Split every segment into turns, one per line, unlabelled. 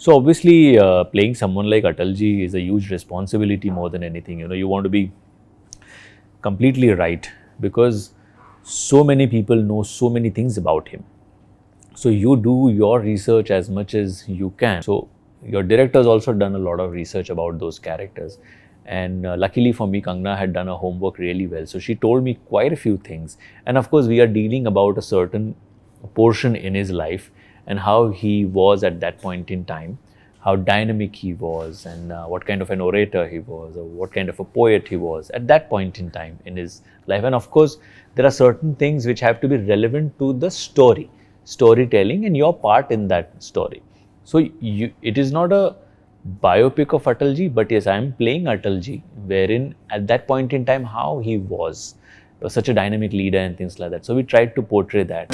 So obviously, playing someone like Atalji is a huge responsibility more than anything. You want to be completely right because so many people know so many things about him. So you do your research as much as you can. So your director's also done a lot of research about those characters. And luckily for me, Kangna had done her homework really well. So she told me quite a few things. And of course, we are dealing about a certain portion in his life and how he was at that point in time, how dynamic he was, and what kind of an orator he was, or what kind of a poet he was at that point in time in his life. And of course, there are certain things which have to be relevant to the storytelling and your part in that story. So it is not a biopic of Atalji, but yes, I am playing Atalji, wherein at that point in time how he was such a dynamic leader and things like that. So we tried to portray that.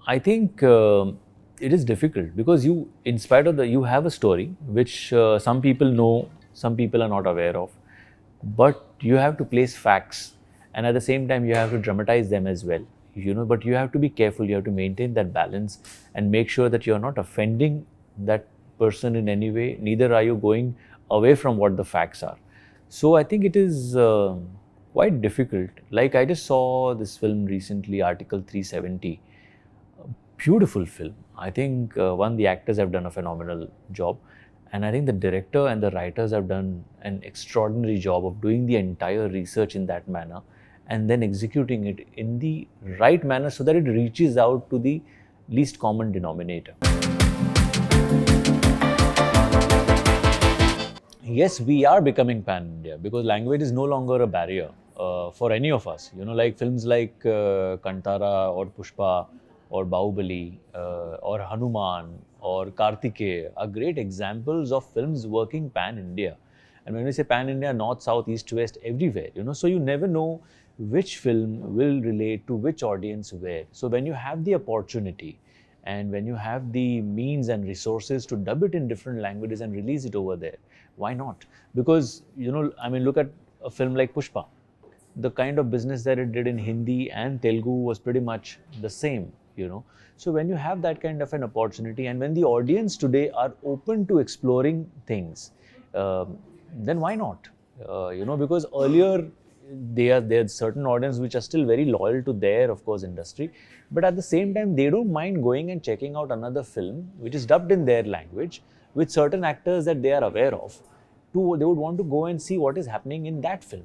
I think it is difficult because in spite of you have a story which some people know, some people are not aware of, but you have to place facts, and at the same time you have to dramatize them as well. But you have to be careful. You have to maintain that balance and make sure that you are not offending that person in any way. Neither are you going away from what the facts are. So I think it is quite difficult. Like I just saw this film recently, Article 370. Beautiful film. I think the actors have done a phenomenal job, and I think the director and the writers have done an extraordinary job of doing the entire research in that manner and then executing it in the right manner so that it reaches out to the least common denominator. Yes, we are becoming pan-India because language is no longer a barrier for any of us. Like films like Kantara or Pushpa or Bahubali or Hanuman or Kartikeya are great examples of films working pan-India. And when we say pan-India, north, south, east, west, everywhere, so you never know which film will relate to which audience where. So when you have the opportunity and when you have the means and resources to dub it in different languages and release it over there, why not? Because, look at a film like Pushpa. The kind of business that it did in Hindi and Telugu was pretty much the same, So when you have that kind of an opportunity and when the audience today are open to exploring things, then why not? Because earlier there's certain audience which are still very loyal to their, of course, industry, but at the same time they don't mind going and checking out another film which is dubbed in their language with certain actors that they are aware of. They would want to go and see what is happening in that film.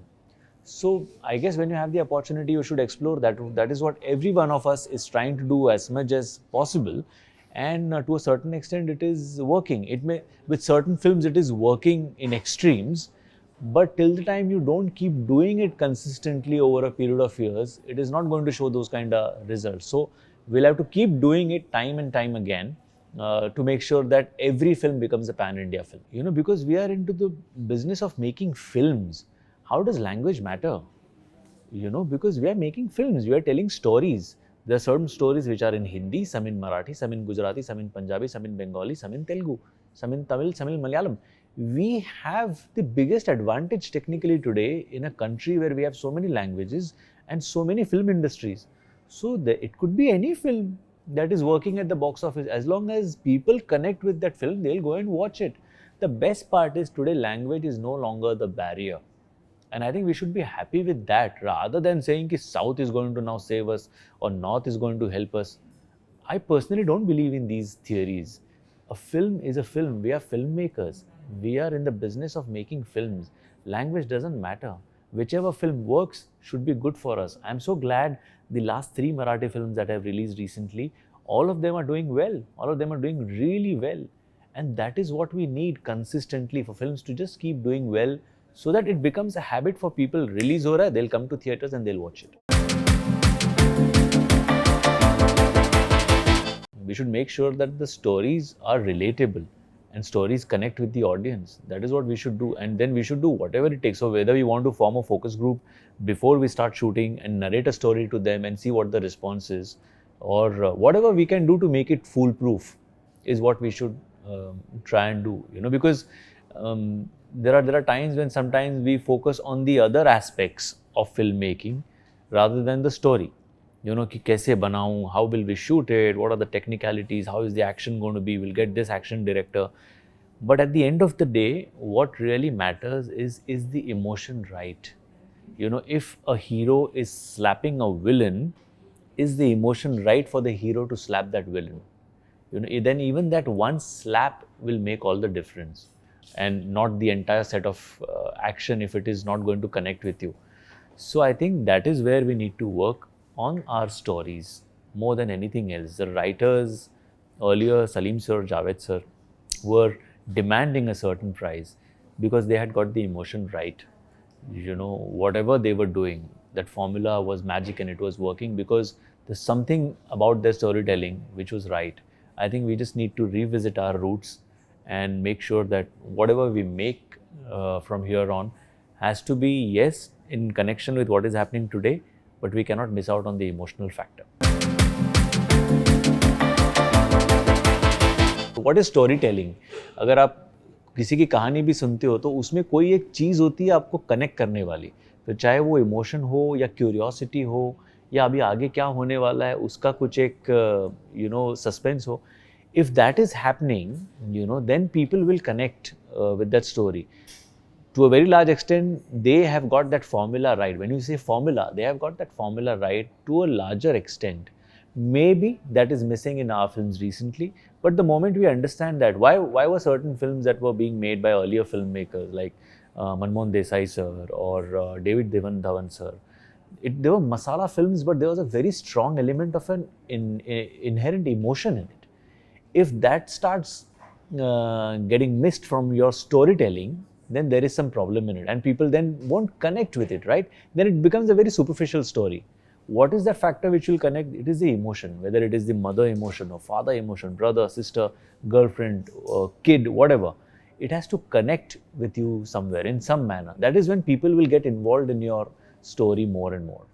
So I guess when you have the opportunity, you should explore that. That is what every one of us is trying to do as much as possible, and to a certain extent, it is working. With certain films, it is working in extremes, but till the time you don't keep doing it consistently over a period of years, it is not going to show those kind of results. So we'll have to keep doing it time and time again. To make sure that every film becomes a pan-India film. Because we are into the business of making films. How does language matter? Because we are making films, we are telling stories. There are certain stories which are in Hindi, some in Marathi, some in Gujarati, some in Punjabi, some in Bengali, some in Telugu, some in Tamil, some in Malayalam. We have the biggest advantage technically today in a country where we have so many languages and so many film industries. So it could be any film that is working at the box office. As long as people connect with that film, they'll go and watch it. The best part is today language is no longer the barrier. And I think we should be happy with that rather than saying that South is going to now save us or North is going to help us. I personally don't believe in these theories. A film is a film. We are filmmakers. We are in the business of making films. Language doesn't matter. Whichever film works should be good for us. I'm so glad the last 3 Marathi films that I've released recently, all of them are doing well. All of them are doing really well. And that is what we need consistently, for films to just keep doing well so that it becomes a habit for people. Release ho raha hai, they'll come to theatres and they'll watch it. We should make sure that the stories are relatable and stories connect with the audience. That is what we should do, and then we should do whatever it takes. So whether we want to form a focus group before we start shooting and narrate a story to them and see what the response is, or whatever we can do to make it foolproof is what we should try and do. Because there are times when sometimes we focus on the other aspects of filmmaking rather than the story. you know, कि कैसे बनाऊं, how will we shoot it, what are the technicalities, how is the action going to be, we'll get this action director. But at the end of the day, what really matters is the emotion right? You know, if a hero is slapping a villain, is the emotion right for the hero to slap that villain? You know, then even that one slap will make all the difference, and not the entire set of action if it is not going to connect with you. So I think that is where we need to work on our stories more than anything else. The writers earlier, Salim sir, Javed sir, were demanding a certain price because they had got the emotion right. You know, whatever they were doing, that formula was magic and it was working because there's something about their storytelling which was right. I think we just need to revisit our roots and make sure that whatever we make from here on has to be, yes, in connection with what is happening today, but we cannot miss out on the emotional factor. What is storytelling? अगर आप किसी की कहानी भी सुनते हो तो उसमें कोई एक चीज़ होती है आपको कनेक्ट करने वाली, फिर चाहे वो इमोशन हो या क्यूरियोसिटी हो या अभी आगे क्या होने वाला है उसका कुछ एक सस्पेंस हो. If that is happening, then people will connect with that story. To a very large extent, they have got that formula right. When you say formula, they have got that formula right to a larger extent. Maybe that is missing in our films recently, but the moment we understand that, why were certain films that were being made by earlier filmmakers like Manmohan Desai sir or David Devan Dhawan sir, they were masala films, but there was a very strong element of an inherent emotion in it. If that starts getting missed from your storytelling, then there is some problem in it and people then won't connect with it, right? Then it becomes a very superficial story. What is that factor which will connect? It is the emotion, whether it is the mother emotion or father emotion, brother, sister, girlfriend, kid, whatever. It has to connect with you somewhere in some manner. That is when people will get involved in your story more and more.